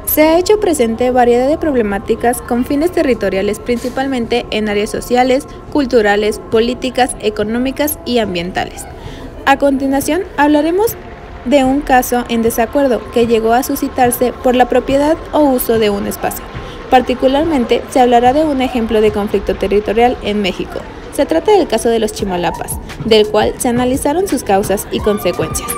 Se ha hecho presente variedad de problemáticas con fines territoriales, principalmente en áreas sociales, culturales, políticas, económicas y ambientales. A continuación, hablaremos de un caso en desacuerdo que llegó a suscitarse por la propiedad o uso de un espacio. Particularmente, se hablará de un ejemplo de conflicto territorial en México. Se trata del caso de los Chimalapas, del cual se analizaron sus causas y consecuencias.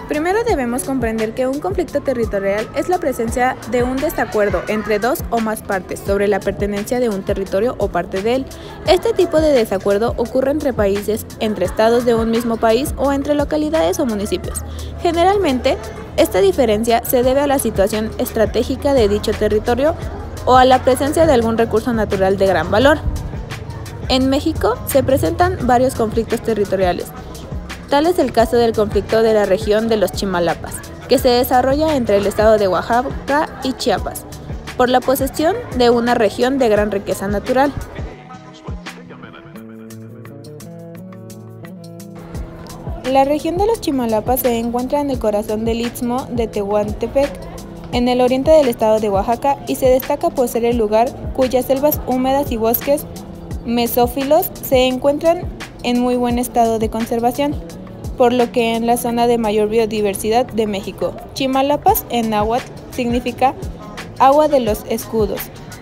Primero debemos comprender que un conflicto territorial es la presencia de un desacuerdo entre dos o más partes sobre la pertenencia de un territorio o parte de él. Este tipo de desacuerdo ocurre entre países, entre estados de un mismo país o entre localidades o municipios. Generalmente, esta diferencia se debe a la situación estratégica de dicho territorio o a la presencia de algún recurso natural de gran valor. En México se presentan varios conflictos territoriales. Tal es el caso del conflicto de la región de los Chimalapas, que se desarrolla entre el estado de Oaxaca y Chiapas, por la posesión de una región de gran riqueza natural. La región de los Chimalapas se encuentra en el corazón del istmo de Tehuantepec, en el oriente del estado de Oaxaca, y se destaca por ser el lugar cuyas selvas húmedas y bosques mesófilos se encuentran en muy buen estado de conservación, por lo que en la zona de mayor biodiversidad de México. Chimalapas en náhuatl significa agua de los escudos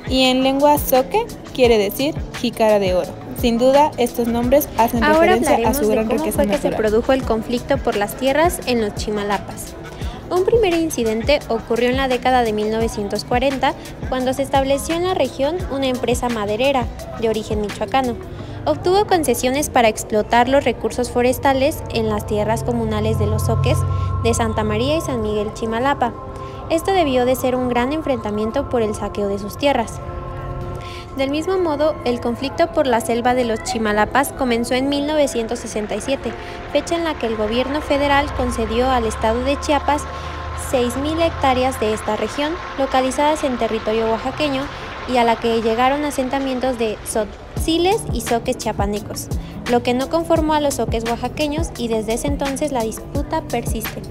y en lengua zoque quiere decir jícara de oro. Sin duda, estos nombres hacen referencia a su gran riqueza natural. Ahora hablaremos de cómo fue que se produjo el conflicto por las tierras en los Chimalapas. Un primer incidente ocurrió en la década de 1940, cuando se estableció en la región una empresa maderera de origen michoacano. Obtuvo concesiones para explotar los recursos forestales en las tierras comunales de los zoques de Santa María y San Miguel Chimalapa. Esto debió de ser un gran enfrentamiento por el saqueo de sus tierras. Del mismo modo, el conflicto por la selva de los Chimalapas comenzó en 1967, fecha en la que el gobierno federal concedió al estado de Chiapas 6,000 hectáreas de esta región, localizadas en territorio oaxaqueño, y a la que llegaron asentamientos de tzotziles y zoques chiapanecos, lo que no conformó a los zoques oaxaqueños, y desde ese entonces la disputa persiste.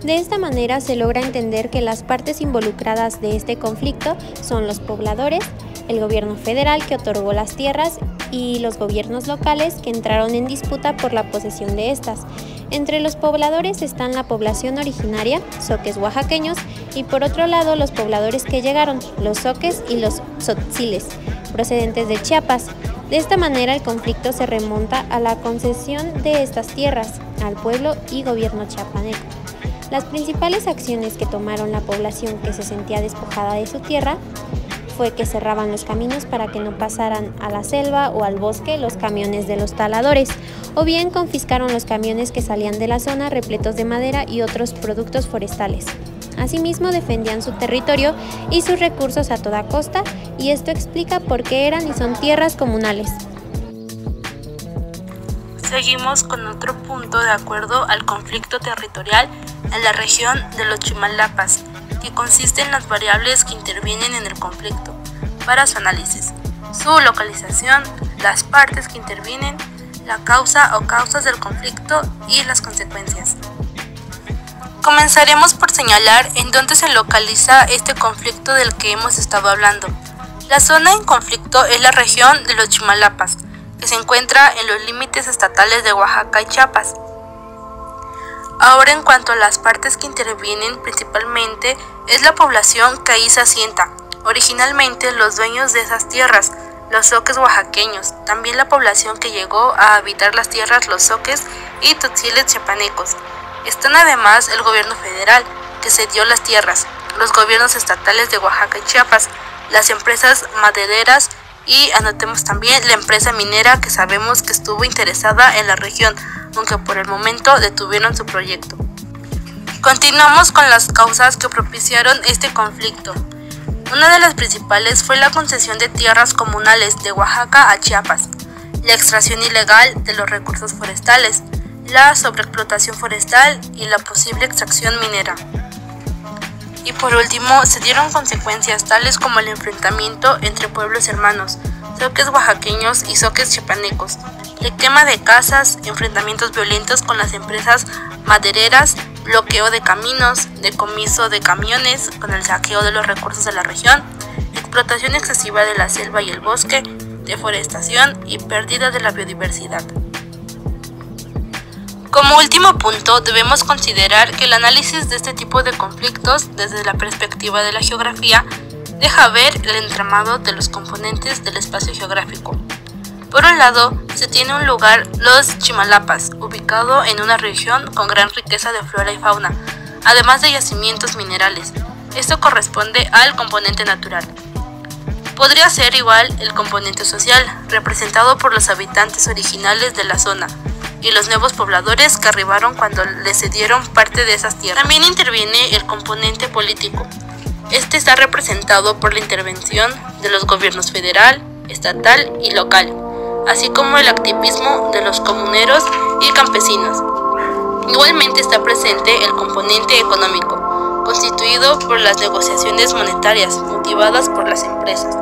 De esta manera se logra entender que las partes involucradas de este conflicto son los pobladores, el gobierno federal que otorgó las tierras y los gobiernos locales que entraron en disputa por la posesión de estas. Entre los pobladores están la población originaria, zoques oaxaqueños, y por otro lado los pobladores que llegaron, los zoques y los tzotziles, procedentes de Chiapas. De esta manera el conflicto se remonta a la concesión de estas tierras al pueblo y gobierno chiapaneco. Las principales acciones que tomaron la población que se sentía despojada de su tierra fue que cerraban los caminos para que no pasaran a la selva o al bosque los camiones de los taladores, o bien confiscaron los camiones que salían de la zona repletos de madera y otros productos forestales. Asimismo, defendían su territorio y sus recursos a toda costa, y esto explica por qué eran y son tierras comunales. Seguimos con otro punto de acuerdo al conflicto territorial en la región de los Chimalapas, que consiste en las variables que intervienen en el conflicto para su análisis, su localización, las partes que intervienen, la causa o causas del conflicto y las consecuencias. Comenzaremos por señalar en dónde se localiza este conflicto del que hemos estado hablando. La zona en conflicto es la región de los Chimalapas, que se encuentra en los límites estatales de Oaxaca y Chiapas. Ahora, en cuanto a las partes que intervienen, principalmente es la población que ahí se asienta. Originalmente los dueños de esas tierras, los zoques oaxaqueños, también la población que llegó a habitar las tierras, los zoques y tzotziles chiapanecos. Están además el gobierno federal, que cedió las tierras, los gobiernos estatales de Oaxaca y Chiapas, las empresas madereras y anotemos también la empresa minera, que sabemos que estuvo interesada en la región, aunque por el momento detuvieron su proyecto. Continuamos con las causas que propiciaron este conflicto. Una de las principales fue la concesión de tierras comunales de Oaxaca a Chiapas, la extracción ilegal de los recursos forestales, la sobreexplotación forestal y la posible extracción minera. Y por último, se dieron consecuencias tales como el enfrentamiento entre pueblos hermanos, zoques oaxaqueños y zoques chiapanecos, la quema de casas, enfrentamientos violentos con las empresas madereras, bloqueo de caminos, decomiso de camiones con el saqueo de los recursos de la región, explotación excesiva de la selva y el bosque, deforestación y pérdida de la biodiversidad. Como último punto, debemos considerar que el análisis de este tipo de conflictos desde la perspectiva de la geografía deja ver el entramado de los componentes del espacio geográfico. Por un lado, se tiene un lugar, los Chimalapas, ubicado en una región con gran riqueza de flora y fauna, además de yacimientos minerales. Esto corresponde al componente natural. Podría ser igual el componente social, representado por los habitantes originales de la zona y los nuevos pobladores que arribaron cuando les cedieron parte de esas tierras. También interviene el componente político. Este está representado por la intervención de los gobiernos federal, estatal y local, así como el activismo de los comuneros y campesinos. Igualmente está presente el componente económico, constituido por las negociaciones monetarias motivadas por las empresas.